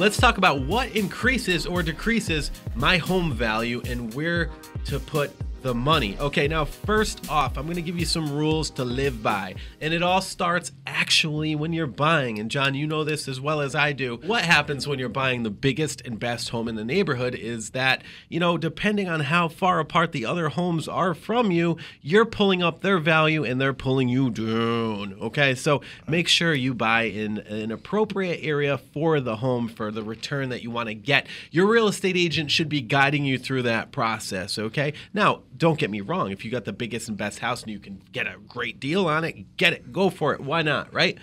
let's talk about what increases or decreases my home value and where to put the money. Okay, now first off, I'm going to give you some rules to live by. And it all starts actually when you're buying. And John, you know this as well as I do. What happens when you're buying the biggest and best home in the neighborhood is that, depending on how far apart the other homes are from you, you're pulling up their value and they're pulling you down. Okay, so make sure you buy in an appropriate area for the home for the return that you want to get. Your real estate agent should be guiding you through that process. Okay, now, don't get me wrong. If you got the biggest and best house and you can get a great deal on it, get it. Go for it. Why not, right?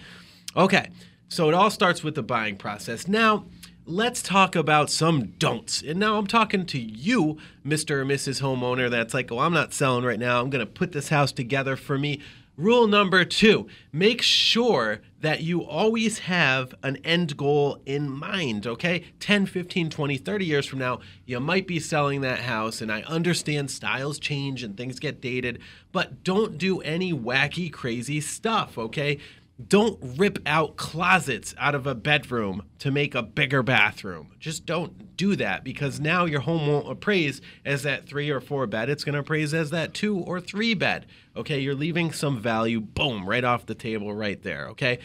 Okay, so it all starts with the buying process. Now, let's talk about some don'ts. And now I'm talking to you, Mr. or Mrs. Homeowner, that's like, I'm not selling right now. I'm going to put this house together for me. Rule number 2, make sure that you always have an end goal in mind, okay? 10, 15, 20, 30 years from now, you might be selling that house, and I understand styles change and things get dated, but don't do any wacky, crazy stuff, okay? Don't rip out closets out of a bedroom to make a bigger bathroom. Just don't do that, because now your home won't appraise as that 3 or 4 bed. It's going to appraise as that 2 or 3 bed. Okay, you're leaving some value, boom, right off the table right there, okay?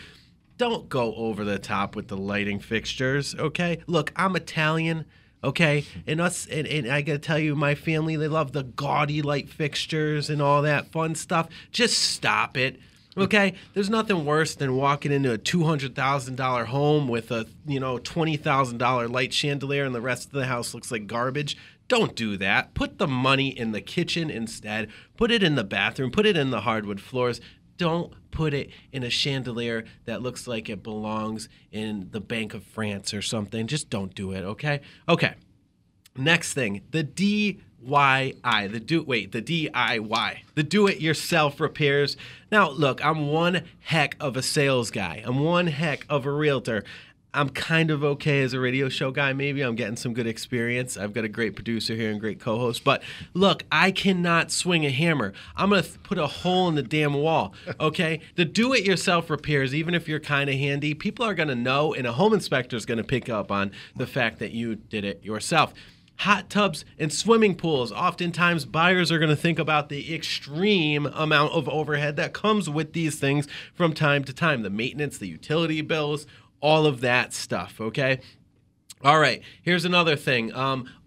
Don't go over the top with the lighting fixtures, okay? Look, I'm Italian, okay? And I got to tell you, my family, they love the gaudy light fixtures and all that fun stuff. Just stop it. Okay, there's nothing worse than walking into a $200,000 home with a $20,000 light chandelier and the rest of the house looks like garbage. Don't do that. Put the money in the kitchen instead. Put it in the bathroom. Put it in the hardwood floors. Don't put it in a chandelier that looks like it belongs in the Bank of France or something. Just don't do it. Okay. Next thing, the DIY, the do-it-yourself repairs. Now, look, I'm one heck of a sales guy. I'm one heck of a realtor. I'm kind of okay as a radio show guy, maybe. I'm getting some good experience. I've got a great producer here and great co-host. But look, I cannot swing a hammer. I'm going to put a hole in the damn wall, okay? The do-it-yourself repairs, even if you're kind of handy, people are going to know, and a home inspector is going to pick up on the fact that you did it yourself. Hot tubs and swimming pools. Oftentimes, buyers are going to think about the extreme amount of overhead that comes with these things from time to time. The maintenance, the utility bills, all of that stuff, okay? All right, here's another thing.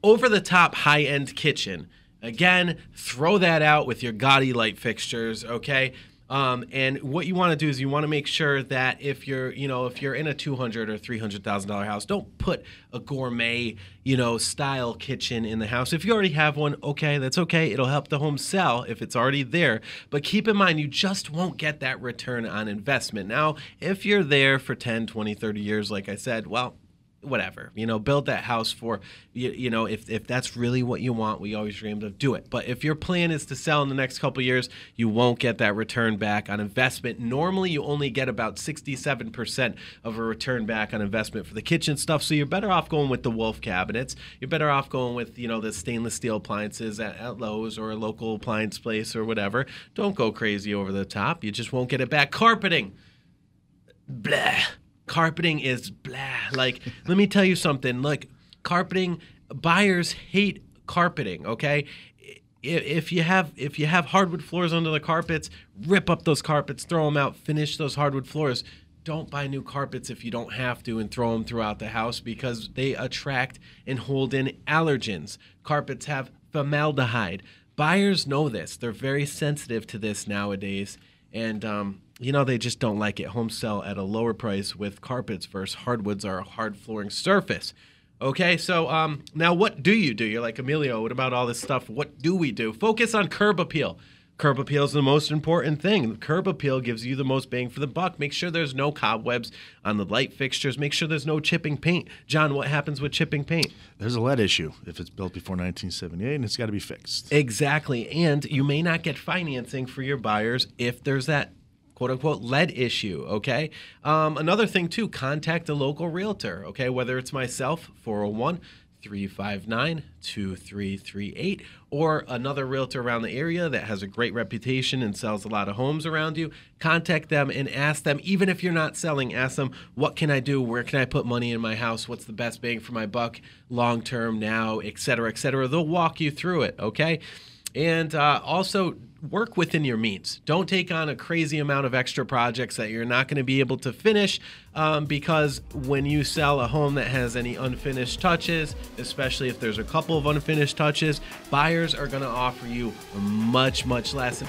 Over-the-top high-end kitchen. Again, throw that out with your gaudy light fixtures, okay? And what you want to do is you want to make sure that if you're in a $200,000 or $300,000 house, don't put a gourmet, style kitchen in the house. If you already have one, okay, that's okay. It'll help the home sell if it's already there. But keep in mind, you just won't get that return on investment. Now, if you're there for 10, 20, 30 years, like I said, well, whatever, build that house for, if that's really what you want, we always dreamed of, do it. But if your plan is to sell in the next couple of years, you won't get that return back on investment. Normally, you only get about 67% of a return back on investment for the kitchen stuff. So you're better off going with the Wolf cabinets. You're better off going with, the stainless steel appliances at Lowe's or a local appliance place or whatever. Don't go crazy over the top. You just won't get it back. Carpeting. Blah. Carpeting is blah. Like, let me tell you something. Like, carpeting, buyers hate carpeting, okay? If you have hardwood floors under the carpets, rip up those carpets, throw them out, finish those hardwood floors. Don't buy new carpets if you don't have to and throw them throughout the house, because they attract and hold in allergens. Carpets have formaldehyde. Buyers know this. They're very sensitive to this nowadays. And, they just don't like it. Homes sell at a lower price with carpets versus hardwoods are a hard flooring surface. Okay, so now what do? You're like, Emilio, what about all this stuff? What do we do? Focus on curb appeal. Curb appeal is the most important thing. Curb appeal gives you the most bang for the buck. Make sure there's no cobwebs on the light fixtures. Make sure there's no chipping paint. John, what happens with chipping paint? There's a lead issue if it's built before 1978, and it's got to be fixed. Exactly, and you may not get financing for your buyers if there's that quote-unquote lead issue, okay? Another thing, too, contact a local realtor, okay? Whether it's myself, 401 359-2338, or another realtor around the area that has a great reputation and sells a lot of homes around you. Contact them and ask them, even if you're not selling, ask them, what can I do? Where can I put money in my house? What's the best bang for my buck long term now, et cetera, et cetera. They'll walk you through it, okay? And also work within your means. Don't take on a crazy amount of extra projects that you're not going to be able to finish, because when you sell a home that has any unfinished touches, especially if there's a couple of unfinished touches, buyers are going to offer you much, much less.